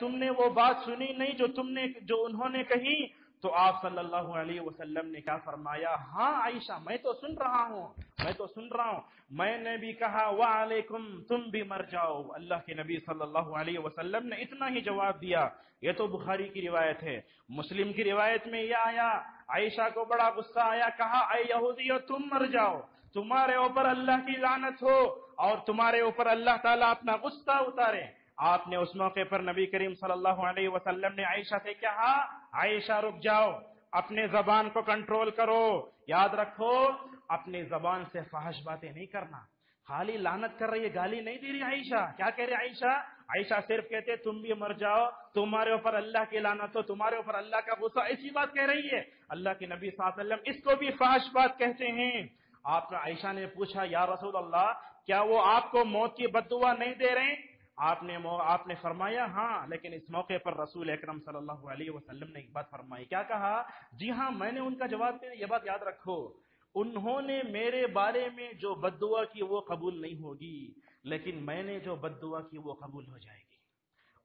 تم نے وہ بات سنی نہیں جو انہوں نے کہی؟ تو آپ صلی اللہ علیہ وسلم نے کیا فرمایا؟ ہاں عائشہ، میں تو سن رہا ہوں، میں نے بھی کہا وعلیکم، تم بھی مر جاؤ۔ اللہ کے نبی صلی اللہ علیہ وسلم نے اتنا ہی جواب دیا۔ یہ تو بخاری کی روایت ہے۔ مسلم کی روایت میں یہ آیا، عائشہ کو بڑا غصہ آیا، کہا اے یہودیو تم مر جاؤ، تمہارے اوپر اللہ کی لعنت ہو اور تمہارے اوپر اللہ تعالیٰ اپنا غصہ اتارے۔ آپ نے اس موقع پر نبی کریم صلی اللہ علیہ وسلم نے عائشہ سے کہا عائشہ رک جاؤ، اپنے زبان کو کنٹرول کرو، یاد رکھو اپنی زبان سے فحش باتیں نہیں کرنا۔ خالی لعنت کر رہی ہے، گالی نہیں دے رہی عائشہ۔ کیا کہہ رہی عائشہ صرف کہتے تم بھی مر جاؤ، تمہارے اوپر اللہ کی لعنت ہو، تمہارے اوپر اللہ کا غصہ، ایسی بات کہہ رہی ہے۔ اللہ کے نبی صلی اللہ علیہ وسلم اس کو بھی فحش بات کہتے ہیں۔ آپ نے عائشہ نے پوچھا یا رسول اللہ کیا وہ آپ کو موت کی بد دعا نہیں دے رہے؟ آپ نے فرمایا ہاں، لیکن اس موقع پر رسول اکرم صلی اللہ علیہ وسلم نے ایک بات فرمائی، کیا کہا؟ جی ہاں، میں نے ان کا جواب دیا، یہ بات یاد رکھو، انہوں نے میرے بارے میں جو بد دعا کی وہ قبول نہیں ہوگی، لیکن میں نے جو بد دعا کی وہ قبول ہو جائے گی۔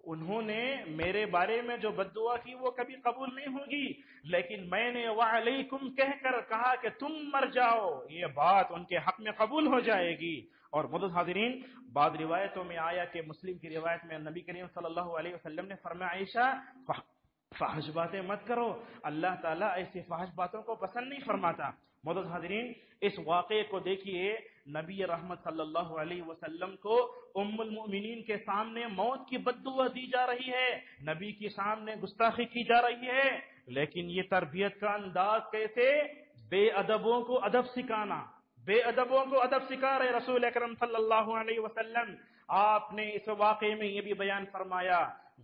انہوں نے میرے بارے میں جو بد دعا کی وہ کبھی قبول نہیں ہوگی، لیکن میں نے وعلیکم کہہ کر کہا کہ تم مر جاؤ، یہ بات ان کے حق میں قبول ہو جائے گی۔ اور معزز حاضرین، بعض روایتوں میں آیا کہ مسلم کی روایت میں نبی کریم صلی اللہ علیہ وسلم نے فرمایا عائشہ فحش باتیں مت کرو، اللہ تعالیٰ ایسی فحش باتوں کو پسند نہیں فرماتا۔ معزز حاضرین، اس واقعے کو دیکھیے، نبی رحمت صلی اللہ علیہ وسلم کو ام المؤمنین کے سامنے موت کی بد دعا دی جا رہی ہے، نبی کے سامنے گستاخی کی جا رہی ہے، لیکن یہ تربیت کا انداز کیسے؟ بے ادبوں کو ادب سکھانا، بے ادبوں کو ادب سکھا رہے رسول اکرم صلی اللہ علیہ وسلم۔ آپ نے اس واقعے میں یہ بھی بیان فرمایا،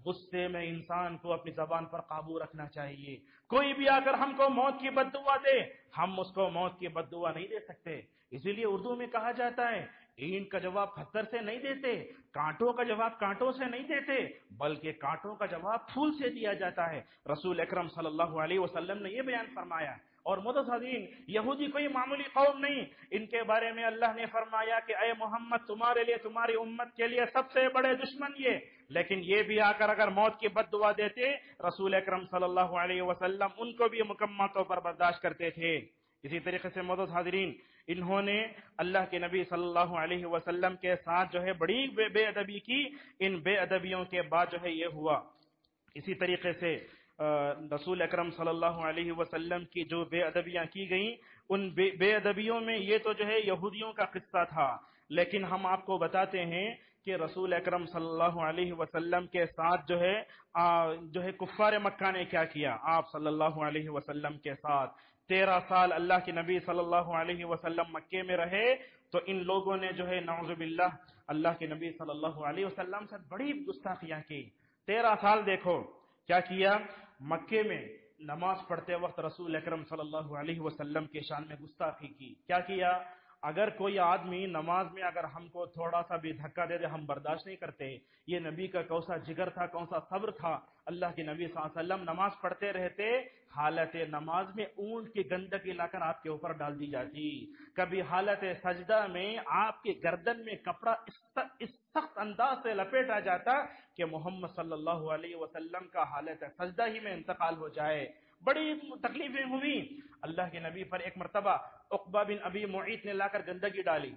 غصے میں انسان کو اپنی زبان پر قابو رکھنا چاہیے۔ کوئی بھی آ کر ہم کو موت کی بد دعا دے، ہم اس کو موت کی بد دعا نہیں دے سکتے۔ اسی لیے اردو میں کہا جاتا ہے اینٹ کا جواب پتھر سے نہیں دیتے، کانٹوں کا جواب کانٹوں سے نہیں دیتے، بلکہ کانٹوں کا جواب پھول سے دیا جاتا ہے۔ رسول اکرم صلی اللہ علیہ وسلم نے یہ بیان فرمایا۔ اور معزز حاضرین، یہودی کوئی معمولی قوم نہیں، ان کے بارے میں اللہ نے فرمایا کہ اے محمد تمہارے لیے، تمہاری امت کے لیے سب سے بڑے دشمن یہ، لیکن یہ بھی آ کر اگر موت کی بد دعا دیتے، رسول اکرم صلی اللہ علیہ وسلم ان کو بھی مکمل طور پر برداشت کرتے تھے۔ اسی طریقے سے معزز حاضرین، انہوں نے اللہ کے نبی صلی اللہ علیہ وسلم کے ساتھ جو ہے بڑی بے ادبی کی، ان بے ادبیوں کے بعد جو ہے یہ ہوا۔ اسی طریقے سے رسول اکرم صلی اللہ علیہ وسلم کی جو بے ادبیاں کی گئیں، ان بے ادبیوں میں یہ تو جو ہے یہودیوں کا قصہ تھا، لیکن ہم آپ کو بتاتے ہیں کہ رسول اکرم صلی اللہ علیہ وسلم کے ساتھ جو ہے کفار مکہ نے کیا کیا۔ آپ صلی اللہ علیہ وسلم کے ساتھ 13 سال اللہ کے نبی صلی اللہ علیہ وسلم مکے میں رہے، تو ان لوگوں نے جو ہے نعوذ باللہ اللہ کے نبی صلی اللہ علیہ وسلم سے بڑی گستاخیاں کی۔ 13 سال دیکھو کیا کیا، مکے میں نماز پڑھتے وقت رسول اکرم صلی اللہ علیہ وسلم کے شان میں گستاخی کی۔ کیا کیا؟ اگر کوئی آدمی نماز میں اگر ہم کو تھوڑا سا بھی دھکا دے دے ہم برداشت نہیں کرتے۔ یہ نبی کا کون سا جگر تھا، کون سا صبر تھا۔ اللہ کے نبی صلی اللہ علیہ وسلم نماز پڑھتے رہتے، حالت نماز میں اونٹ کی گندگی لا کر آپ کے اوپر ڈال دی جاتی، کبھی حالت سجدہ میں آپ کے گردن میں کپڑا اس سخت انداز سے لپیٹا جاتا کہ محمد صلی اللہ علیہ وسلم کا حالت سجدہ ہی میں انتقال ہو جائے۔ بڑی تکلیفیں ہوئی۔ اللہ کے نبی پر ایک مرتبہ عقبہ بن ابی معیط نے لا کر گندگی ڈالی،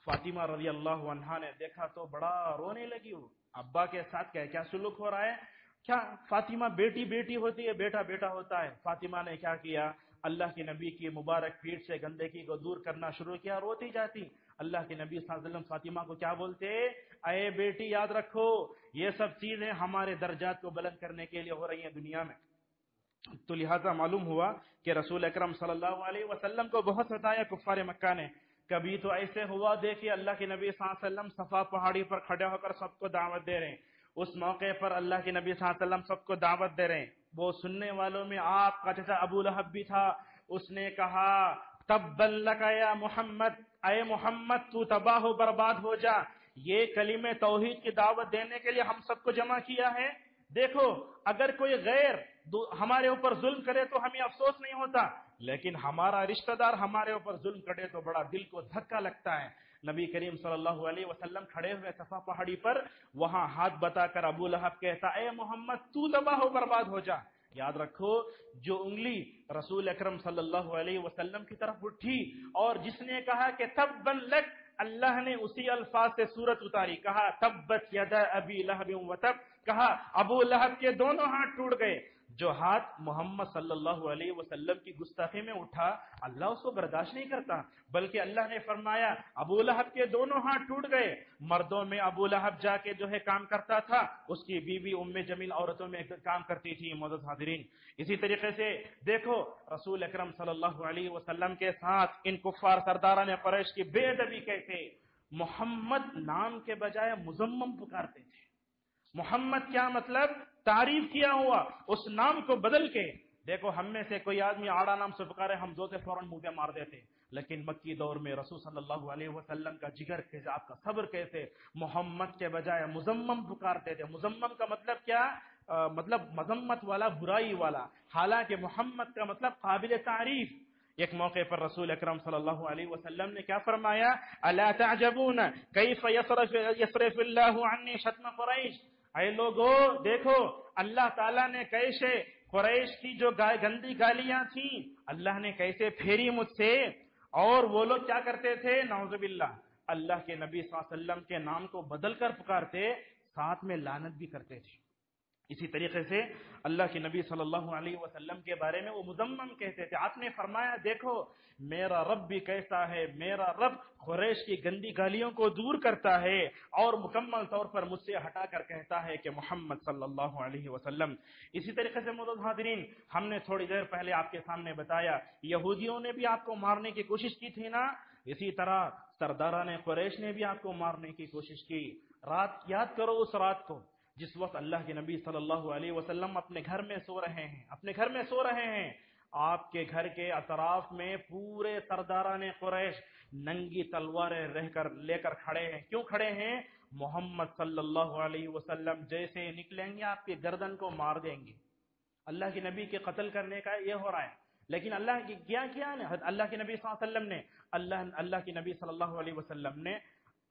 فاطمہ رضی اللہ عنہا نے دیکھا تو بڑا رونے لگی، وہ ابا کے ساتھ کیا سلوک ہو رہا ہے، کیا فاطمہ بیٹی بیٹی ہوتی ہے، بیٹا بیٹا ہوتا ہے۔ فاطمہ نے کیا کیا، اللہ کے نبی کی مبارک پیٹھ سے گندگی کو دور کرنا شروع کیا، روتی جاتی۔ اللہ کے نبی صلی اللہ علیہ وسلم فاطمہ کو کیا بولتے، اے بیٹی یاد رکھو یہ سب چیزیں ہمارے درجات کو بلند کرنے کے لیے ہو رہی ہیں دنیا میں۔ تو لہذا معلوم ہوا کہ رسول اکرم صلی اللہ علیہ وسلم کو بہت ستایا کفار مکہ نے۔ کبھی تو ایسے ہوا دیکھیے اللہ کے نبی صلی اللہ علیہ وسلم صفا پہاڑی پر کھڑے ہو کر سب کو دعوت دے رہے ہیں، اس موقع پر اللہ کے نبی صلی اللہ علیہ وسلم سب کو دعوت دے رہے ہیں، وہ سننے والوں میں آپ کا چچا ابو لہب بھی تھا، اس نے کہا تبا لک یا محمد، اے محمد تو تباہ و برباد ہو جا، یہ کلمہ توحید کی دعوت دینے کے لیے ہم سب کو جمع کیا ہے۔ دیکھو اگر کوئی غیر ہمارے اوپر ظلم کرے تو ہمیں افسوس نہیں ہوتا، لیکن ہمارا رشتہ دار ہمارے اوپر ظلم کرے تو بڑا دل کو دھکا لگتا ہے۔ نبی کریم صلی اللہ علیہ وسلم کھڑے ہوئے صفا پہاڑی پر، وہاں ہاتھ بتا کر ابو لہب کہتا اے محمد تو تباہ و برباد ہو جا۔ یاد رکھو جو انگلی رسول اکرم صلی اللہ علیہ وسلم کی طرف اٹھی اور جس نے کہا کہ تبا لک، اللہ نے اسی الفاظ سے سورت اتاری، کہا تبت یدا ابی لہب وتب، کہا ابو لہب کے دونوں ہاتھ ٹوٹ گئے۔ جو ہاتھ محمد صلی اللہ علیہ وسلم کی گستاخی میں اٹھا اللہ اس کو برداشت نہیں کرتا، بلکہ اللہ نے فرمایا ابو لہب کے دونوں ہاتھ ٹوٹ گئے۔ مردوں میں ابو لہب جا کے جو ہے کام کرتا تھا، اس کی بیوی ام جمیل عورتوں میں کام کرتی تھی۔ معزز حاضرین، اسی طریقے سے دیکھو رسول اکرم صلی اللہ علیہ وسلم کے ساتھ ان کفار سرداران قریش کی بے ادبی کیسے محمد نام کے بجائے مزمم پکارتے تھے۔ محمد کیا مطلب؟ تعریف کیا ہوا، اس نام کو بدل کے دیکھو ہم میں سے کوئی آدمی آڑا نام سے پکارے ہم دو سے فوراً منہ پہ مار دیتے، لیکن مکی دور میں رسول صلی اللہ علیہ وسلم کا جگر کیسے، آپ کا صبر کیسے محمد کے بجائے مزمم پکارتے تھے۔ مزمم کا مطلب کیا؟ مطلب مذمت والا، برائی والا، حالانکہ محمد کا مطلب قابل تعریف۔ ایک موقع پر رسول اکرم صلی اللہ علیہ وسلم نے کیا فرمایا؟ الا تعجبون کیف یصرف اللہ عنی شتم قریش، اے لوگو دیکھو اللہ تعالیٰ نے کیسے قریش کی جو گندی گالیاں تھیں اللہ نے کیسے پھیری مجھ سے، اور وہ لوگ کیا کرتے تھے؟ نعوذ باللہ اللہ کے نبی صلی اللہ علیہ وسلم کے نام کو بدل کر پکارتے، ساتھ میں لعنت بھی کرتے تھے۔ اسی طریقے سے اللہ کے نبی صلی اللہ علیہ وسلم کے بارے میں وہ مذمم کہتے تھے۔ آپ نے فرمایا دیکھو میرا رب بھی کیسا ہے، میرا رب قریش کی گندی گالیوں کو دور کرتا ہے اور مکمل طور پر مجھ سے ہٹا کر کہتا ہے کہ محمد صلی اللہ علیہ وسلم۔ اسی طریقے سے معزز حاضرین، ہم نے تھوڑی دیر پہلے آپ کے سامنے بتایا یہودیوں نے بھی آپ کو مارنے کی کوشش کی تھی نا، اسی طرح سرداران قریش نے بھی آپ کو مارنے کی کوشش کی۔ رات یاد کرو اس رات کو جس وقت اللہ کے نبی صلی اللہ علیہ وسلم اپنے گھر میں سو رہے ہیں، اپنے گھر میں سو رہے ہیں، آپ کے گھر کے اطراف میں پورے سرداران قریش ننگی تلواریں لے کر کھڑے ہیں۔ کیوں کھڑے ہیں؟ محمد صلی اللہ علیہ وسلم جیسے نکلیں گے آپ کی گردن کو مار دیں گے۔ اللہ کے نبی کے قتل کرنے کا یہ ہو رہا ہے، لیکن اللہ کی کیا اللہ کے نبی صلی اللہ علیہ وسلم نے اللہ کے نبی صلی اللہ علیہ وسلم نے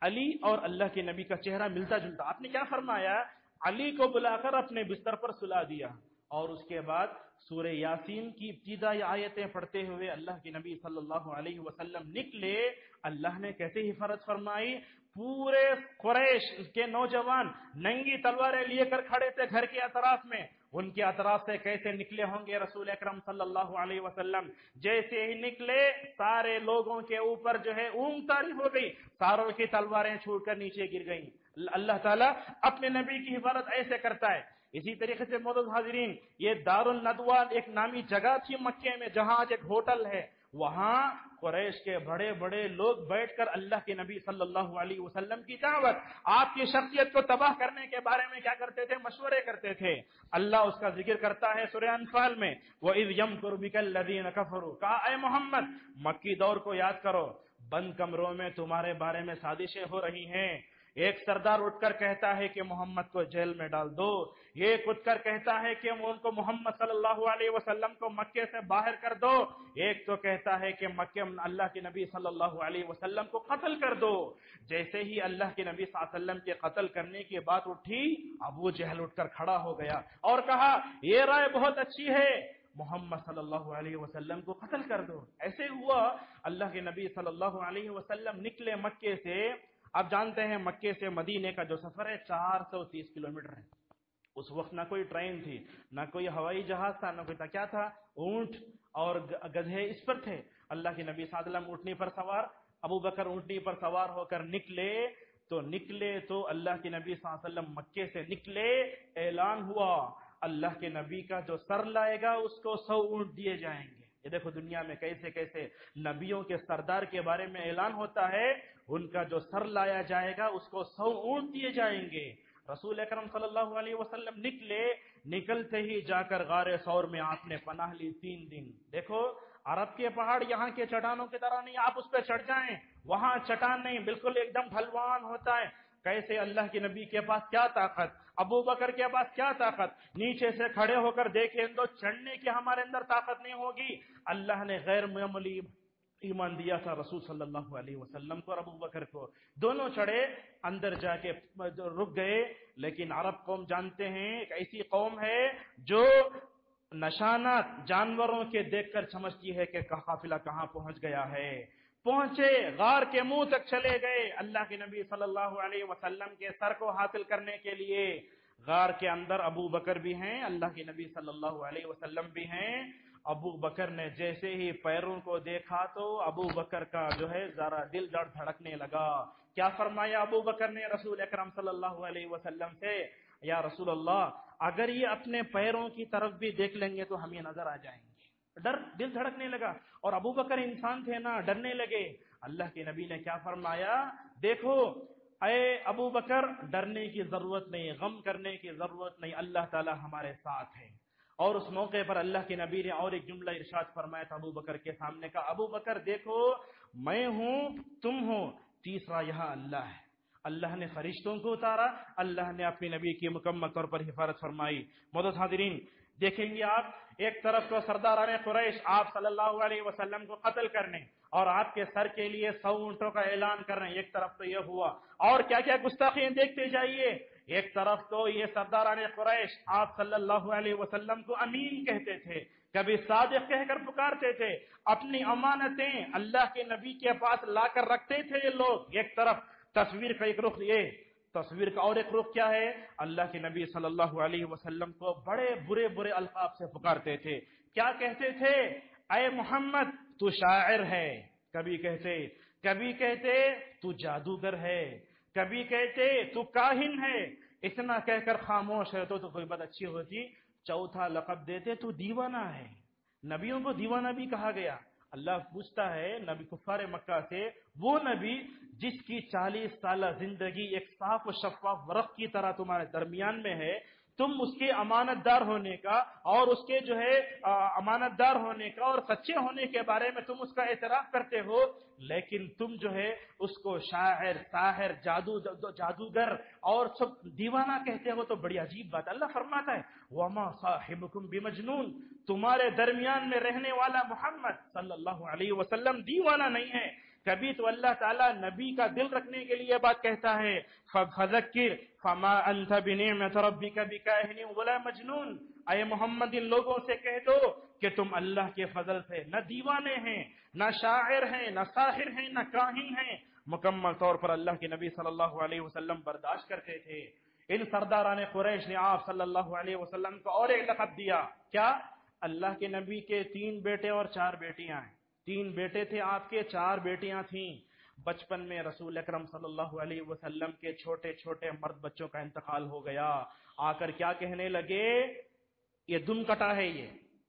علی اور اللہ کے نبی کا چہرہ ملتا جلتا، آپ نے کیا فرمایا؟ علی کو بلا کر اپنے بستر پر سلا دیا، اور اس کے بعد سورہ یاسین کی ابتدائی آیتیں پڑھتے ہوئے اللہ کے نبی صلی اللہ علیہ وسلم نکلے۔ اللہ نے کیسے حفاظت فرمائی؟ پورے قریش کے نوجوان ننگی تلواریں لیے کر کھڑے تھے گھر کے اطراف میں، ان کے اطراف سے کیسے نکلے ہوں گے رسول اکرم صلی اللہ علیہ وسلم؟ جیسے ہی نکلے سارے لوگوں کے اوپر جو ہے اونگ طاری ہو گئی، ساروں کی تلواریں چھوٹ کر نیچے گر گئیں۔ اللہ تعالیٰ اپنے نبی کی حفاظت ایسے کرتا ہے۔ اسی طریقے سے معزز حاضرین، یہ دار الندوہ ایک نامی جگہ تھی مکے میں جہاں آج ایک ہوٹل ہے، وہاں قریش کے بڑے بڑے لوگ بیٹھ کر اللہ کے نبی صلی اللہ علیہ وسلم کی دعوت، آپ کی شخصیت کو تباہ کرنے کے بارے میں کیا کرتے تھے؟ مشورے کرتے تھے۔ اللہ اس کا ذکر کرتا ہے سورہ انفال میں، وَإِذْ يَمْكُرُ بِكَ الَّذِينَ كَفَرُوا، کہا اے محمد مکی دور کو یاد کرو، بند کمروں میں تمہارے بارے میں سازشیں ہو رہی ہیں۔ ایک سردار اٹھ کر کہتا ہے کہ محمد کو جیل میں ڈال دو، ایک اٹھ کر کہتا ہے کہ ان کو محمد صلی اللہ علیہ وسلم کو مکے سے باہر کر دو، ایک تو کہتا ہے کہ مکے اللہ کے نبی صلی اللہ علیہ وسلم کو قتل کر دو۔ جیسے ہی اللہ کے نبی صلی اللہ علیہ وسلم کے قتل کرنے کی بات اٹھی، ابو جہل اٹھ کر کھڑا ہو گیا اور کہا یہ رائے بہت اچھی ہے، محمد صلی اللہ علیہ وسلم کو قتل کر دو۔ ایسے ہوا اللہ کے نبی صلی اللہ علیہ وسلم نکلے مکے سے۔ آپ جانتے ہیں مکے سے مدینے کا جو سفر ہے 430 کلومیٹر ہے۔ اس وقت نہ کوئی ٹرین تھی، نہ کوئی ہوائی جہاز تھا، نہ کوئی کیا تھا، اونٹ اور گدھے اس پر تھے۔ اللہ کے نبی صلی اللہ علیہ وسلم اونٹنی پر سوار، ابو بکر اونٹنی پر سوار ہو کر نکلے تو اللہ کے نبی صلی اللہ علیہ وسلم مکے سے نکلے، اعلان ہوا اللہ کے نبی کا جو سر لائے گا اس کو 100 اونٹ دیے جائیں گے۔ یہ دیکھو دنیا میں کیسے کیسے نبیوں کے سردار کے بارے میں اعلان ہوتا ہے، ان کا جو سر لایا جائے گا اس کو 100 اونٹ دیے جائیں گے۔ رسول اکرم صلی اللہ علیہ وسلم نکلتے ہی جا کر غار ثور میں آپ نے پناہ لی 3 دن۔ دیکھو عرب کے پہاڑ یہاں کے چٹانوں کی طرح نہیں، آپ اس پہ چڑھ جائیں، وہاں چٹان نہیں، بالکل ایک دم ڈھلوان ہوتا ہے۔ کیسے اللہ کے نبی کے پاس کیا طاقت، ابو بکر کے پاس کیا طاقت، نیچے سے کھڑے ہو کر دیکھیں تو چڑھنے کی ہمارے اندر طاقت نہیں ہوگی۔ اللہ نے غیر معمولی ایمان دیا تھا رسول صلی اللہ علیہ وسلم کو اور ابو بکر کو. دونوں چڑھے, اندر جا کے رک گئے. لیکن عرب قوم جانتے ہیں ایک ایسی قوم ہے جو نشانات جانوروں کے دیکھ کر سمجھتی ہے کہ قافلہ کہاں پہنچ گیا ہے. پہنچے, غار کے منہ تک چلے گئے اللہ کے نبی صلی اللہ علیہ وسلم کے سر کو حاصل کرنے کے لیے. غار کے اندر ابو بکر بھی ہیں, اللہ کے نبی صلی اللہ علیہ وسلم بھی ہیں. ابو بکر نے جیسے ہی پیروں کو دیکھا تو ابو بکر کا جو ہے ذرا دل دھڑکنے لگا. کیا فرمایا ابو بکر نے رسول اکرم صلی اللہ علیہ وسلم سے, یا رسول اللہ اگر یہ اپنے پیروں کی طرف بھی دیکھ لیں گے تو ہم یہ نظر آ جائیں گے. دل دھڑکنے لگا, اور ابو بکر انسان تھے نا, ڈرنے لگے. اللہ کے نبی نے کیا فرمایا, دیکھو اے ابو بکر ڈرنے کی ضرورت نہیں, غم کرنے کی ضرورت نہیں, اللہ تعالی ہمارے ساتھ ہے. اور اس موقع پر اللہ کے نبی نے اور ایک جملہ ارشاد فرمایا تھا ابو بکر کے سامنے کا, ابو بکر دیکھو میں ہوں تم ہو, تیسرا یہاں اللہ ہے. اللہ نے فرشتوں کو اتارا, اللہ نے اپنے نبی کی مکمل طور پر حفاظت فرمائی. معزز حاضرین, دیکھیں گے آپ ایک طرف تو سرداران قریش آپ صلی اللہ علیہ وسلم کو قتل کرنے اور آپ کے سر کے لیے 100 اونٹوں کا اعلان کر رہے ہیں, ایک طرف تو یہ ہوا, اور کیا کیا گستاخیاں دیکھتے جائیے. ایک طرف تو یہ سرداران قریش آپ صلی اللہ علیہ وسلم کو امین کہتے تھے, کبھی صادق کہہ کر پکارتے تھے, اپنی امانتیں اللہ کے نبی کے پاس لا کر رکھتے تھے یہ لوگ. ایک طرف تصویر کا ایک رخ, یہ تصویر کا اور ایک رخ کیا ہے, اللہ کے نبی صلی اللہ علیہ وسلم کو بڑے برے برے القاب سے پکارتے تھے. کیا کہتے تھے, اے محمد تو شاعر ہے, کبھی کہتے تو جادوگر ہے, کبھی کہتے تو کاہن ہے. اتنا کہہ کر خاموش ہے تو کوئی بات اچھی ہوتی. چوتھا لقب دیتے تو دیوانہ ہے. نبیوں کو دیوانہ بھی کہا گیا. اللہ پوچھتا ہے نبی کفار مکہ سے, وہ نبی جس کی 40 سالہ زندگی ایک صاف و شفاف ورق کی طرح تمہارے درمیان میں ہے, تم اس کے امانت دار ہونے کا اور اس کے جو ہے امانت دار ہونے کا اور سچے ہونے کے بارے میں تم اس کا اعتراف کرتے ہو, لیکن تم جو ہے اس کو شاعر, ساحر, جادوگر اور سب دیوانہ کہتے ہو, تو بڑی عجیب بات. اللہ فرماتا ہے وما صاحبکم بمجنون, تمہارے درمیان میں رہنے والا محمد صلی اللہ علیہ وسلم دیوانہ نہیں ہے. کبھی تو اللہ تعالیٰ نبی کا دل رکھنے کے لیے بات کہتا ہے, فذکر فما انت بنعمت ربک بکاہن ولا مجنون, اے محمد ان لوگوں سے کہہ دو کہ تم اللہ کے فضل سے نہ دیوانے ہیں, نہ شاعر ہیں, نہ ساحر ہیں, نہ کاہن ہیں. مکمل طور پر اللہ کے نبی صلی اللہ علیہ وسلم برداشت کرتے تھے. ان سرداران قریش نے آپ صلی اللہ علیہ وسلم کو اور ایک لقب دیا. کیا, اللہ کے نبی کے 3 بیٹے اور 4 بیٹیاں ہیں. 3 بیٹے تھے آپ کے, 4 بیٹیاں تھیں. بچپن میں رسول اکرم صلی اللہ علیہ وسلم کے چھوٹے چھوٹے مرد بچوں کا انتقال ہو گیا. آ کر کیا کہنے لگے, یہ دم کٹا ہے. یہ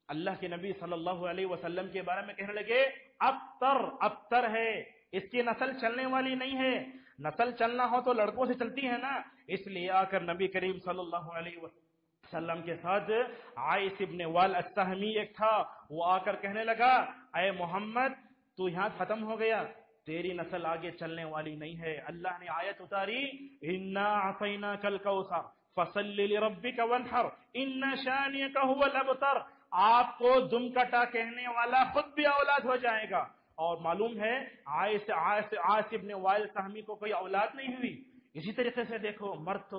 اللہ کے نبی صلی اللہ علیہ وسلم کے بارے میں کہنے لگے ابتر ہے, اس کی نسل چلنے والی نہیں ہے. نسل چلنا ہو تو لڑکوں سے چلتی ہے نا. اس لیے آ کر نبی کریم صلی اللہ علیہ وسلم کے ساتھ عائس ابن وال السہمی ایک تھا, وہ آ کر کہنے لگا اے محمد تو یہاں ختم ہو گیا, تیری نسل آگے چلنے والی نہیں ہے. اللہ نے آیت اتاری, انا اعطیناک الکوثر فصل لربک وانحر ان شانئک هو الابتر. آپ کو دم کٹا کہنے والا خود بھی اولاد ہو جائے گا. اور معلوم ہے عاص ابن وائل سہمی کو کوئی اولاد نہیں ہوئی. اسی طریقے سے دیکھو, مرد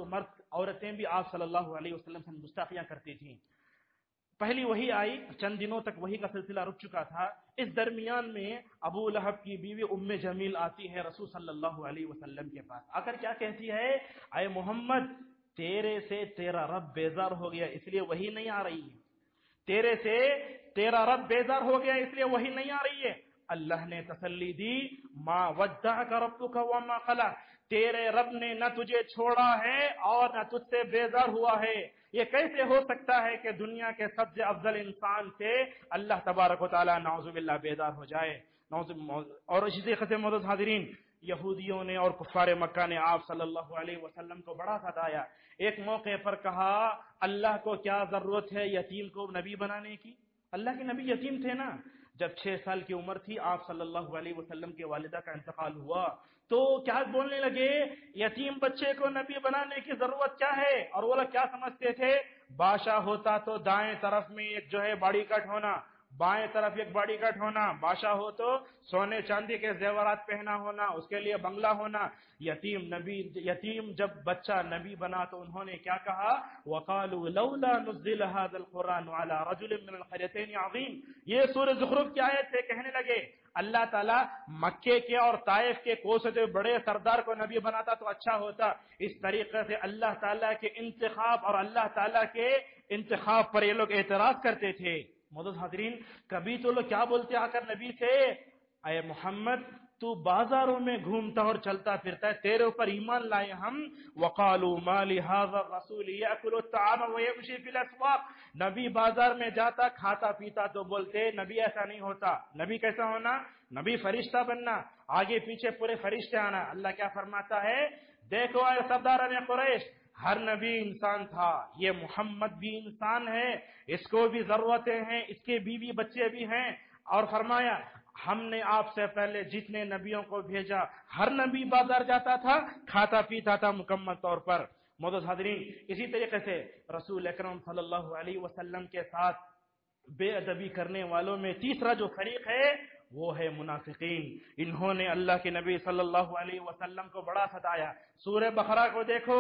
عورتیں بھی آپ صلی اللہ علیہ وسلم سے گستاخیاں کرتی تھیں. پہلی وہی آئی, چند دنوں تک وہی کا سلسلہ رک چکا تھا. اس درمیان میں ابو لہب کی بیوی ام جمیل آتی ہے رسول صلی اللہ علیہ وسلم کے پاس. آ کر کیا کہتی ہے, اے محمد تیرے سے تیرا رب بیزار ہو گیا اس لیے وہی نہیں آ رہی ہے. تیرے سے تیرا رب بیزار ہو گیا اس لیے وہی نہیں آ رہی ہے. اللہ نے تسلی دی, ما ودعک ربک وما قلع, تیرے رب نے نہ تجھے چھوڑا ہے اور نہ تجھ سے بیزار ہوا ہے. یہ کیسے ہو سکتا ہے کہ دنیا کے سب سے افضل انسان سے اللہ تبارک و تعالی نعوذ باللہ بیزار ہو جائے. اور اسی طریقے سے معزز حاضرین, یہودیوں نے اور کفار مکہ نے آپ صلی اللہ علیہ وسلم کو بڑا ستایا. ایک موقع پر کہا اللہ کو کیا ضرورت ہے یتیم کو نبی بنانے کی. اللہ کے نبی یتیم تھے نا. جب 6 سال کی عمر تھی آپ صلی اللہ علیہ وسلم کے والدہ کا انتقال ہوا تو کیا بولنے لگے, یتیم بچے کو نبی بنانے کی ضرورت کیا ہے. اور وہ لوگ کیا سمجھتے تھے, بادشاہ ہوتا تو دائیں طرف میں ایک جو ہے باڈی کٹ ہونا, بائیں طرف ایک باڈی گارڈ ہونا، بادشاہ ہو تو سونے چاندی کے زیورات پہنا ہونا، اس کے لیے بنگلہ ہونا۔ یتیم جب بچہ نبی بنا تو انہوں نے کیا کہا؟ وَقَالُوا لَوْلَا نُزِّلَ هَذَا الْقُرْآنُ عَلَى رَجُلٍ مِّنَ الْقَرْيَتَيْنِ عَظِيمٍ۔ یہ سورہ زخرف کی آیت سے کہنے لگے اللہ تعالیٰ مکے کے اور طائف کے کو سے بڑے سردار کو نبی بناتا تو اچھا ہوتا۔ اس طریقے سے اللہ تعالیٰ کے انتخاب اور اللہ تعالیٰ کے انتخاب پر یہ لوگ اعتراض کرتے تھے۔ معزز حاضرین، کبھی تو لوگ کیا بولتے آ کر نبی سے، اے محمد تو بازاروں میں گھومتا اور چلتا پھرتا ہے، تیرے اوپر ایمان لائے ہم۔ وَقَالُوا مَا لِهَذَا الرَّسُولِ يَأْكُلُ الطَّعَامَ وَيَمْشِي فِي الْأَسْوَاقِ۔ نبی بازار میں جاتا کھاتا پیتا تو بولتے نبی ایسا نہیں ہوتا۔ نبی کیسا ہونا؟ نبی فرشتہ بننا، آگے پیچھے پورے فرشتے آنا۔ اللہ کیا فرماتا ہے؟ دیکھو اے سرداران قریش، ہر نبی انسان تھا، یہ محمد بھی انسان ہے، اس کو بھی ضرورتیں ہیں، اس کے بیوی بچے بھی ہیں۔ اور فرمایا ہم نے آپ سے پہلے جتنے نبیوں کو بھیجا ہر نبی بازار جاتا تھا، کھاتا پیتا تھا مکمل طور پر۔ معزز حاضرین، اسی طریقے سے رسول اکرم صلی اللہ علیہ وسلم کے ساتھ بے ادبی کرنے والوں میں تیسرا جو فریق ہے وہ ہے منافقین۔ انہوں نے اللہ کے نبی صلی اللہ علیہ وسلم کو بڑا ستایا۔ سورہ بقرہ کو دیکھو،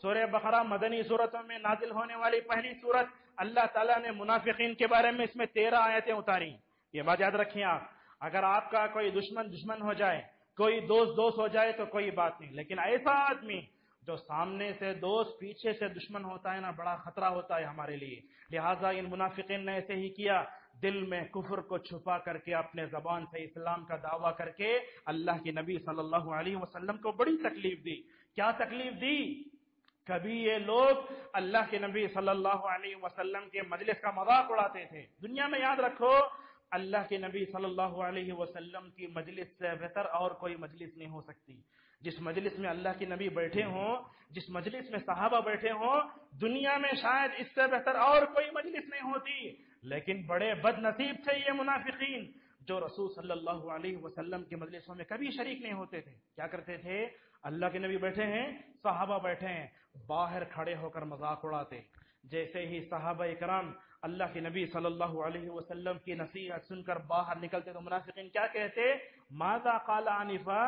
سورہ بقرہ مدنی صورتوں میں نازل ہونے والی پہلی صورت، اللہ تعالیٰ نے منافقین کے بارے میں اس میں 13 آیتیں اتاری۔ یہ بات یاد رکھیں آپ، اگر آپ کا کوئی دشمن ہو جائے، کوئی دوست ہو جائے تو کوئی بات نہیں، لیکن ایسا آدمی جو سامنے سے دوست پیچھے سے دشمن ہوتا ہے نا، بڑا خطرہ ہوتا ہے ہمارے لیے۔ لہٰذا ان منافقین نے ایسے ہی کیا، دل میں کفر کو چھپا کر کے اپنے زبان سے اسلام کا دعویٰ کر کے اللہ کے نبی صلی اللہ علیہ وسلم کو بڑی تکلیف دی۔ کیا تکلیف دی؟ کبھی یہ لوگ اللہ کے نبی صلی اللہ علیہ وسلم کے مجلس کا مذاق اڑاتے تھے۔ دنیا میں یاد رکھو، اللہ کے نبی صلی اللہ علیہ وسلم کی مجلس سے بہتر اور کوئی مجلس نہیں ہو سکتی۔ جس مجلس میں اللہ کے نبی بیٹھے ہوں، جس مجلس میں صحابہ بیٹھے ہوں، دنیا میں شاید اس سے بہتر اور کوئی مجلس نہیں ہوتی۔ لیکن بڑے بد نصیب تھے یہ منافقین جو رسول صلی اللہ علیہ وسلم کے مجلسوں میں کبھی شریک نہیں ہوتے تھے۔ کیا کرتے تھے؟ اللہ کے نبی بیٹھے ہیں، صحابہ بیٹھے ہیں، باہر کھڑے ہو کر مذاق اڑاتے۔ جیسے ہی صحابہ کرام اللہ کے نبی صلی اللہ علیہ وسلم کی نصیحت سن کر باہر نکلتے تو منافقین کیا کہتے؟ ماذا قال آنفا،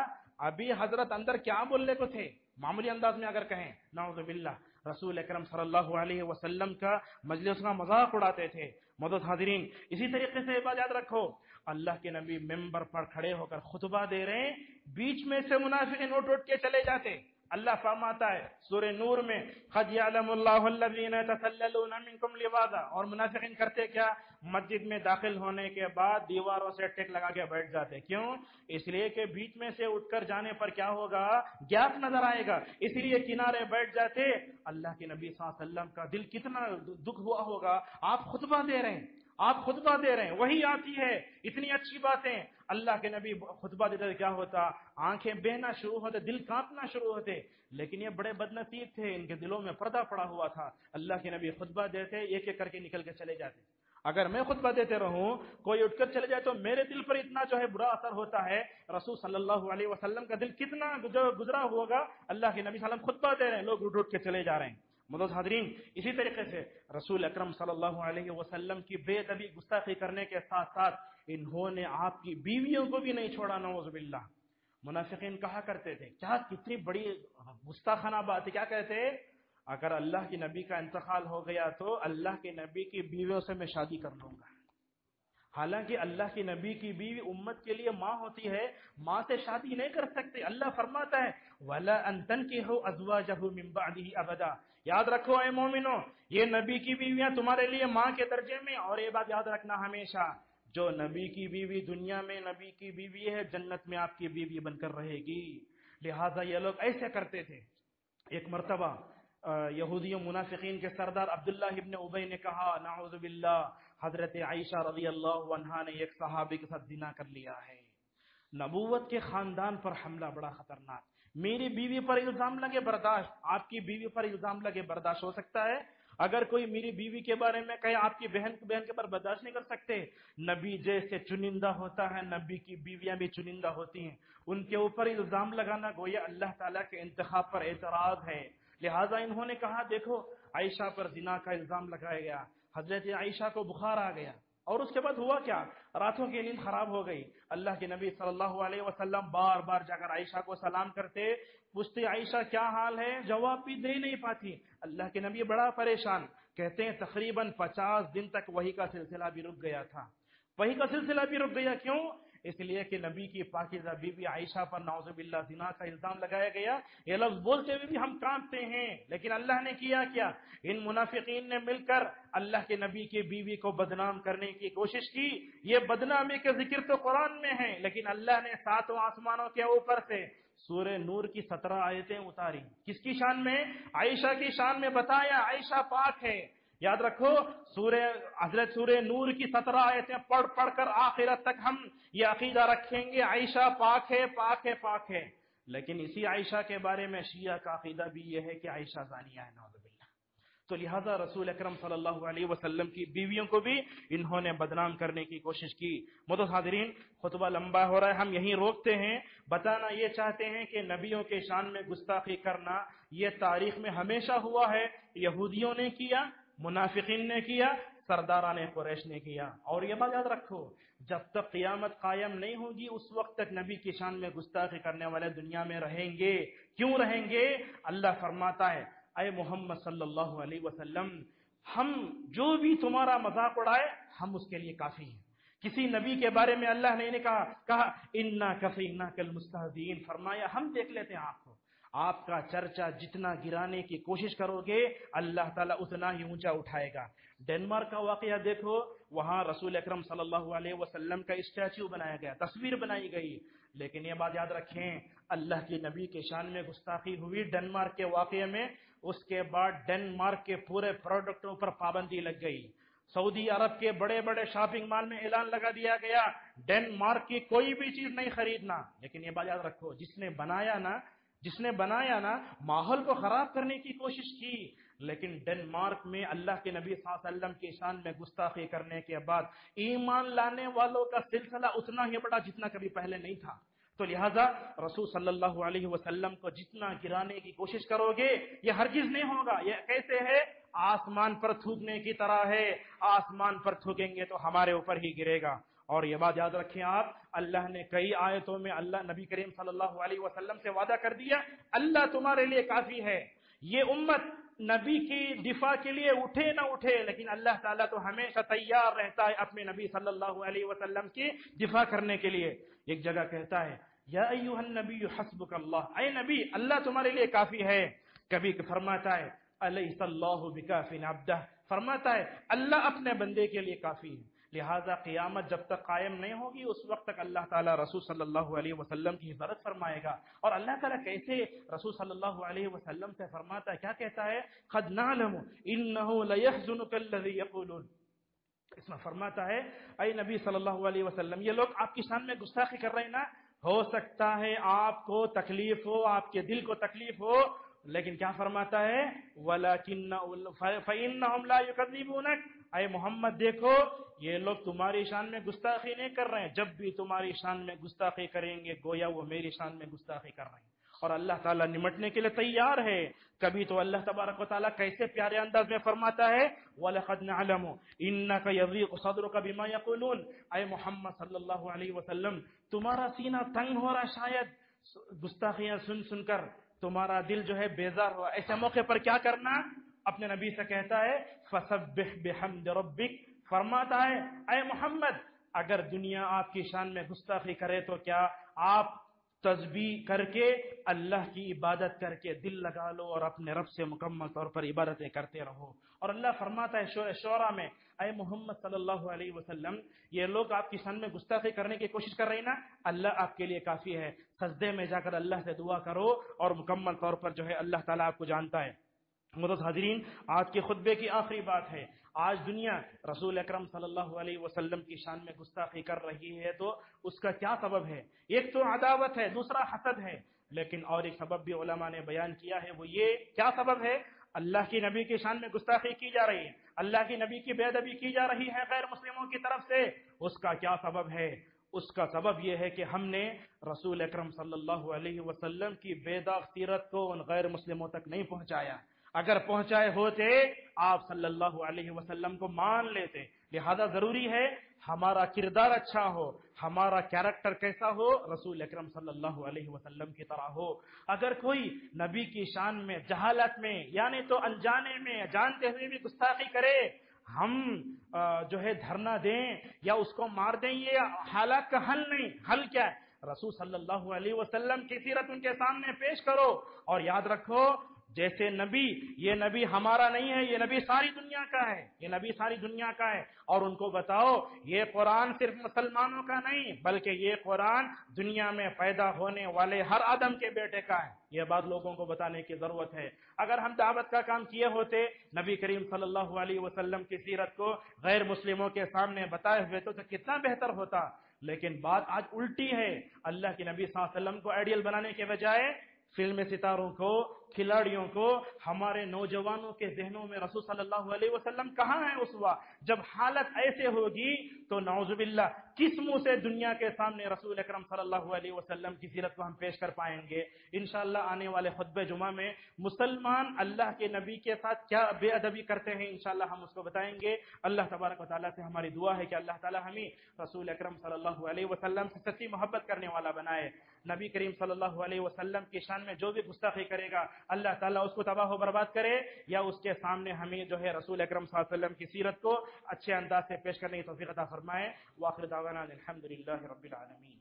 ابھی حضرت اندر کیا بولنے کو تھے؟ معمولی انداز میں اگر کہیں، نعوذ باللہ، رسول اکرم صلی اللہ علیہ وسلم کا مجلس کا مذاق اڑاتے تھے۔ معزز حاضرین، اسی طریقے سے بات یاد رکھو، اللہ کے نبی ممبر پر کھڑے ہو کر خطبہ دے رہے ہیں، بیچ میں سے منافقین اٹھ کے چلے جاتے۔ اللہ فرماتا ہے سورہ نور میں، قد یعلم اللہ الذین یتسللون منکم لواذا، اور منافقین کرتے کیا؟ مسجد میں داخل ہونے کے بعد دیواروں سے ٹیک لگا کے بیٹھ جاتے۔ کیوں؟ اس لیے کہ بیچ میں سے اٹھ کر جانے پر کیا ہوگا؟ گیپ نظر آئے گا، اس لیے کنارے بیٹھ جاتے۔ اللہ کے نبی صلی اللہ علیہ وسلم کا دل کتنا دکھ ہوا ہوگا، آپ خطبہ دے رہے ہیں، آپ خطبہ دے رہے ہیں، وہی آتی ہے، اتنی اچھی باتیں، اللہ کے نبی خطبہ دیتے کیا ہوتا؟ آنکھیں بہنا شروع ہوتے، دل کانپنا شروع ہوتے۔ لیکن یہ بڑے بد نصیب تھے، ان کے دلوں میں پردہ پڑا ہوا تھا۔ اللہ کے نبی خطبہ دیتے، ایک ایک کر کے نکل کے چلے جاتے۔ اگر میں خطبہ دیتے رہوں، کوئی اٹھ کر چلے جائے تو میرے دل پر اتنا جو ہے برا اثر ہوتا ہے، رسول صلی اللہ علیہ وسلم کا دل کتنا جو گزرا ہوگا۔ اللہ کے نبی صلی اللہ علیہ وسلم خطبہ دے رہے ہیں، لوگ اٹھ کے چلے جا رہے ہیں۔ معزز حاضرین، اسی طریقے سے رسول اکرم صلی اللہ علیہ وسلم کی بے ادبی گستاخی کرنے کے ساتھ ساتھ انہوں نے آپ کی بیویوں کو بھی نہیں چھوڑا، نعوذ باللہ۔ منافقین کہا کرتے تھے، کیا کتنی بڑی گستاخانہ بات ہے، کیا کہتے؟ اگر اللہ کے نبی کا انتقال ہو گیا تو اللہ کے نبی کی بیویوں سے میں شادی کر لوں گا۔ حالانکہ اللہ کی نبی کی بیوی امت کے لیے ماں ہوتی ہے، ماں سے شادی نہیں کر سکتے۔ اللہ فرماتا ہے وَلَا أَن تَنْكِحُوا أَزْوَاجَهُ مِن بَعْدِهِ أَبَدًا۔ یاد رکھو اے مومنو، یہ نبی کی بیویاں تمہارے لیے ماں کے درجے میں، اور یہ بات یاد رکھنا ہمیشہ، جو نبی کی بیوی دنیا میں نبی کی بیوی ہے، جنت میں آپ کی بیوی بن کر رہے گی۔ لہٰذا یہ لوگ ایسے کرتے تھے۔ ایک مرتبہ یہودیوں منافقین کے سردار عبداللہ ابن ابی نے کہا، نعوذ باللہ، حضرت عائشہ رضی اللہ عنہا نے ایک صحابی کے ساتھ زنا کر لیا ہے۔ نبوت کے خاندان پر حملہ بڑا خطرناک۔ میری بیوی پر الزام لگے برداشت، آپ کی بیوی پر الزام لگے برداشت ہو سکتا ہے؟ اگر کوئی میری بیوی کے بارے میں کہے آپ کی بہن کے پر برداشت نہیں کر سکتے؟ نبی جیسے چنندہ ہوتا ہے، نبی کی بیویاں بھی چنندہ ہوتی ہیں، ان کے اوپر الزام لگانا گویا اللہ تعالیٰ کے انتخاب پر اعتراض ہے۔ لہٰذا انہوں نے کہا، دیکھو عائشہ پر زنا کا الزام لگایا گیا، حضرت عائشہ کو بخار آ گیا، اور اس کے بعد ہوا کیا؟ راتوں کی نیند خراب ہو گئی. اللہ کے نبی صلی اللہ علیہ وسلم بار بار جا کر عائشہ کو سلام کرتے، پوچھتے عائشہ کیا حال ہے، جواب بھی دے نہیں پاتی. اللہ کے نبی بڑا پریشان. کہتے ہیں تقریباً 50 دن تک وحی کا سلسلہ بھی رک گیا تھا. وحی کا سلسلہ بھی رک گیا. کیوں؟ اس لیے کہ نبی کی پاکیزہ بی بی عائشہ پر نعوذ باللہ زنا کا الزام لگایا گیا. یہ لفظ بولتے ہوئے بھی ہم کانپتے ہیں، لیکن اللہ نے کیا کیا؟ ان منافقین نے مل کر اللہ کے نبی کی بیوی کو بدنام کرنے کی کوشش کی. یہ بدنامی کا ذکر تو قرآن میں ہے، لیکن اللہ نے 7 آسمانوں کے اوپر سے سورہ نور کی 17 آیتیں اتاری. کس کی شان میں؟ عائشہ کی شان میں. بتایا عائشہ پاک ہے. یاد رکھو، حضرت سورہ نور کی 17 آیتیں پڑھ پڑھ کر آخرت تک ہم یہ عقیدہ رکھیں گے عائشہ پاک ہے، پاک ہے، پاک ہے. لیکن اسی عائشہ کے بارے میں شیعہ کا عقیدہ بھی یہ ہے کہ عائشہ زانیہ ہے، نعوذ باللہ. تو لہذا رسول اکرم صلی اللہ علیہ وسلم کی بیویوں کو بھی انہوں نے بدنام کرنے کی کوشش کی. محترم حاضرین، خطبہ لمبا ہو رہا ہے، ہم یہیں روکتے ہیں. بتانا یہ چاہتے ہیں کہ نبیوں کے شان میں گستاخی کرنا یہ تاریخ میں ہمیشہ ہوا ہے. یہودیوں نے کیا، منافقین نے کیا، سرداران قریش نے کیا. اور یہ بات یاد رکھو، جب تک قیامت قائم نہیں ہوگی اس وقت تک نبی کی شان میں گستاخی کرنے والے دنیا میں رہیں گے. کیوں رہیں گے؟ اللہ فرماتا ہے اے محمد صلی اللہ علیہ وسلم، ہم جو بھی تمہارا مذاق اڑائے ہم اس کے لیے کافی ہیں. کسی نبی کے بارے میں اللہ نے کہا انا کفیناک المستہزئین، فرمایا ہم دیکھ لیتے ہیں آپ کو. آپ کا چرچا جتنا گرانے کی کوشش کرو گے اللہ تعالیٰ اتنا ہی اونچا اٹھائے گا. ڈنمارک کا واقعہ دیکھو، وہاں رسول اکرم صلی اللہ علیہ وسلم کا اسٹیچو بنایا گیا، تصویر بنائی گئی. لیکن یہ بات یاد رکھیں، اللہ کے نبی کے شان میں گستاخی ہوئی ڈنمارک کے واقعے میں. اس کے بعد ڈنمارک کے پورے پروڈکٹوں پر پابندی لگ گئی. سعودی عرب کے بڑے بڑے شاپنگ مال میں اعلان لگا دیا گیا ڈنمارک کی کوئی بھی چیز نہیں خریدنا. لیکن یہ بات یاد رکھو، جس نے بنایا نا ماحول کو خراب کرنے کی کوشش کی. لیکن ڈنمارک میں اللہ کے نبی صلی اللہ علیہ وسلم کی شان میں گستاخی کرنے کے بعد ایمان لانے والوں کا سلسلہ اتنا ہی بڑا جتنا کبھی پہلے نہیں تھا. تو لہذا رسول صلی اللہ علیہ وسلم کو جتنا گرانے کی کوشش کرو گے یہ ہرگز نہیں ہوگا. یہ کیسے ہے؟ آسمان پر تھوکنے کی طرح ہے. آسمان پر تھوکیں گے تو ہمارے اوپر ہی گرے گا. اور یہ بات یاد رکھیں آپ، اللہ نے کئی آیتوں میں اللہ نبی کریم صلی اللہ علیہ وسلم سے وعدہ کر دیا اللہ تمہارے لیے کافی ہے. یہ امت نبی کی دفاع کے لیے اٹھے نہ اٹھے، لیکن اللہ تعالیٰ تو ہمیشہ تیار رہتا ہے اپنے نبی صلی اللہ علیہ وسلم کی دفاع کرنے کے لیے. ایک جگہ کہتا ہے یا ایھا النبی حسبک اللہ، اے نبی اللہ تمہارے لیے کافی ہے. کبھی فرماتا ہے الیس اللہ بکاف عبدہ، فرماتا ہے اللہ اپنے بندے کے لیے کافی ہے. لہذا قیامت جب تک قائم نہیں ہوگی اس وقت تک اللہ تعالیٰ رسول صلی اللہ علیہ وسلم کی حفاظت فرمائے گا. اور اللہ تعالیٰ کیسے رسول صلی اللہ علیہ وسلم سے فرماتا ہے، کیا کہتا ہے؟ قد نعلم انہ لیحزنک الذی یقولون. اس میں فرماتا ہے اے نبی صلی اللہ علیہ وسلم، یہ لوگ آپ کی شان میں گستاخی کر رہے ہیں نا، ہو سکتا ہے آپ کو تکلیف ہو، آپ کے دل کو تکلیف ہو، لیکن کیا فرماتا ہے؟ فَإِنَّهُمْ لَا يُكَذِّبُونَكَ، اے محمد دیکھو یہ لوگ تمہاری شان میں گستاخی نہیں کر رہے ہیں. جب بھی تمہاری شان میں گستاخی کریں گے گویا وہ میری شان میں گستاخی کر رہے ہیں. اور اللہ تعالیٰ نمٹنے کے لیے تیار ہے. کبھی تو اللہ تبارک و تعالیٰ کیسے پیارے انداز میں فرماتا ہے وَلَقَدْ نَعْلَمُ إِنَّكَ يَضِيقُ صَدْرُكَ بِمَا يَقُولُونَ، اے محمد صلی اللہ علیہ وسلم تمہارا سینہ تنگ ہو رہا، شاید گستاخیاں سن سن کر تمہارا دل جو ہے بیزار ہوا. ایسے موقع پر کیا کرنا؟ اپنے نبی سے کہتا ہے فَسَبِّحْ بِحَمْدِ رَبِّكَ، فرماتا ہے اے محمد اگر دنیا آپ کی شان میں گستاخی کرے تو کیا آپ تسبیح کر کے اللہ کی عبادت کر کے دل لگا لو اور اپنے رب سے مکمل طور پر عبادتیں کرتے رہو. اور اللہ فرماتا ہے سورہ شعراء میں اے محمد صلی اللہ علیہ وسلم یہ لوگ آپ کی شان میں گستاخی کرنے کی کوشش کر رہے ہیں نا، اللہ آپ کے لیے کافی ہے. سجدے میں جا کر اللہ سے دعا کرو اور مکمل طور پر جو ہے اللہ تعالیٰ آپ کو جانتا ہے. محترم حاضرین، آج کے خطبے کی آخری بات ہے، آج دنیا رسول اکرم صلی اللہ علیہ وسلم کی شان میں گستاخی کر رہی ہے تو اس کا کیا سبب ہے؟ ایک تو عداوت ہے، دوسرا حسد ہے، لیکن اور ایک سبب بھی علماء نے بیان کیا ہے. وہ یہ کیا سبب ہے؟ اللہ کی نبی کی شان میں گستاخی کی جا رہی ہے، اللہ کی نبی کی بے ادبی کی جا رہی ہے غیر مسلموں کی طرف سے. اس کا کیا سبب ہے؟ اس کا سبب یہ ہے کہ ہم نے رسول اکرم صلی اللہ علیہ وسلم کی بے داغ سیرت کو ان غیر مسلموں تک نہیں پہنچایا. اگر پہنچائے ہوتے آپ صلی اللہ علیہ وسلم کو مان لیتے. لہذا ضروری ہے ہمارا کردار اچھا ہو، ہمارا کیریکٹر کیسا ہو، رسول اکرم صلی اللہ علیہ وسلم کی طرح ہو. اگر کوئی نبی کی شان میں جہالت میں یعنی تو انجانے میں جانتے ہوئے بھی گستاخی کرے، ہم جو ہے دھرنا دیں یا اس کو مار دیں، یہ حالات کا حل نہیں. حل کیا ہے؟ رسول صلی اللہ علیہ وسلم کی سیرت ان کے سامنے پیش کرو، اور یاد رکھو جیسے نبی، یہ نبی ہمارا نہیں ہے، یہ نبی ساری دنیا کا ہے، یہ نبی ساری دنیا کا ہے. اور ان کو بتاؤ یہ قرآن صرف مسلمانوں کا نہیں بلکہ یہ قرآن دنیا میں پیدا ہونے والے ہر آدم کے بیٹے کا ہے. یہ بات لوگوں کو بتانے کی ضرورت ہے. اگر ہم دعوت کا کام کیے ہوتے، نبی کریم صلی اللہ علیہ وسلم کی سیرت کو غیر مسلموں کے سامنے بتائے ہوئے تو کتنا بہتر ہوتا. لیکن بات آج الٹی ہے. اللہ کے نبی صلی اللہ علیہ وسلم کو آئیڈیل بنانے کے بجائے فلم ستاروں کو، کھلاڑیوں کو، ہمارے نوجوانوں کے ذہنوں میں رسول صلی اللہ علیہ وسلم کہاں ہے اسوہ؟ جب حالت ایسے ہوگی تو نعوذ باللہ کس منہ سے دنیا کے سامنے رسول اکرم صلی اللہ علیہ وسلم کی سیرت کو ہم پیش کر پائیں گے؟ انشاءاللہ آنے والے خطبہ جمعہ میں مسلمان اللہ کے نبی کے ساتھ کیا بے ادبی کرتے ہیں انشاءاللہ ہم اس کو بتائیں گے. اللہ تبارک و تعالیٰ سے ہماری دعا ہے کہ اللہ تعالیٰ ہمیں رسول اکرم صلی اللہ علیہ وسلم سے سچی محبت کرنے والا بنائے. نبی کریم صلی اللہ علیہ وسلم کی شان میں جو بھی گستاخی کرے گا اللہ تعالیٰ اس کو تباہ و برباد کرے، یا اس کے سامنے ہمیں جو ہے رسول اکرم صلی اللہ علیہ وسلم کی سیرت کو اچھے انداز سے پیش کرنے کی توفیق عطا فرمائے. وآخر دعوانا الحمدللہ رب العالمین.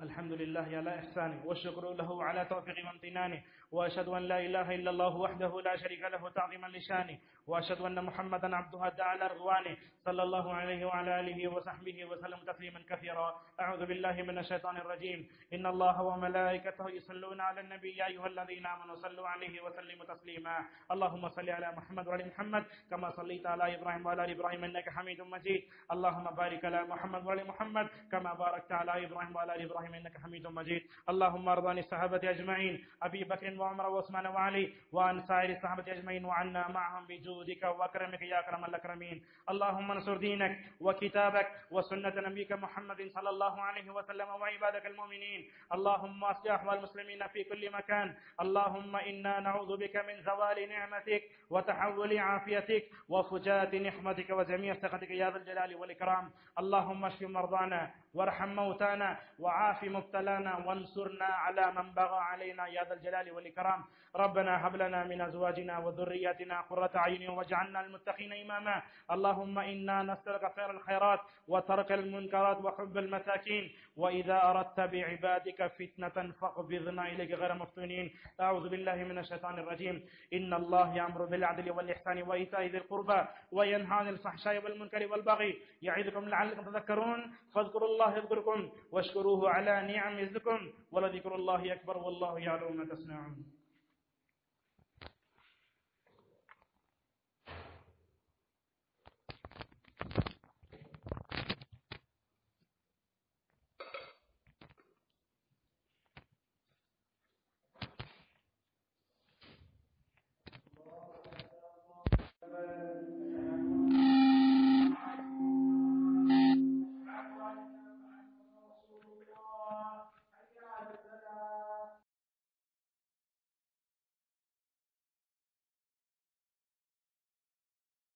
الحمد لله على إحسانه والشكر له على توفيقه وامتنانه، وأشهد أن لا إله إلا الله وحده لا شريك له تعظيما لشانه، وأشهد أن محمدا عبده على رضوانه صلى الله عليه وعلى آله وصحبه وسلم تسليما كثيرا. أعوذ بالله من الشيطان الرجيم. إن الله وملائكته يصلون على النبي يا أيها الذين آمنوا صلوا عليه وسلموا تسليما. اللهم صل على محمد وعلى محمد كما صليت على إبراهيم وعلى آل إبراهيم إنك حميد مجيد. اللهم بارك على محمد وعلى محمد كما باركت على إبراهيم وعلى آل إبراهيم إنك حميد مجيد. اللهم ارض عن الصحابة أجمعين أبي بكر وعمر وعثمان وعلي وعن سائر الصحابة أجمعين وعنا معهم بجودك وأكرمك يا أكرم الأكرمين. اللهم انصر دينك وكتابك وسنة نبيك محمد صلى الله عليه وسلم وعبادك المؤمنين. اللهم أصلح أحوال المسلمين في كل مكان. اللهم إنا نعوذ بك من زوال نعمتك وتحول عافيتك وفجاءة نحمتك وجميع سخطك يا ذا الجلال والإكرام. اللهم اشف مرضانا وارحم موتانا وعاف مبتلانا وانصرنا على من بغى علينا يا ذا الجلال والإكرام. ربنا هب لنا من أزواجنا وذرياتنا قرة أعين واجعلنا للمتقين إماما. اللهم إنا نسألك خير الخيرات وترك المنكرات وحب المساكين، وإذا أردت بعبادك فتنة فاقبضنا إليك غير مفتونين. أعوذ بالله من الشيطان الرجيم. إن الله يأمر بالعدل والإحسان وإيتاء ذي القربى وينهى عن الفحشاء والمنكر والبغي يعظكم لعلكم تذكرون. فاذكروا الله يذكركم واشكروه على نعم يزدكم ولذكر الله أكبر والله يعلم ما تصنعون.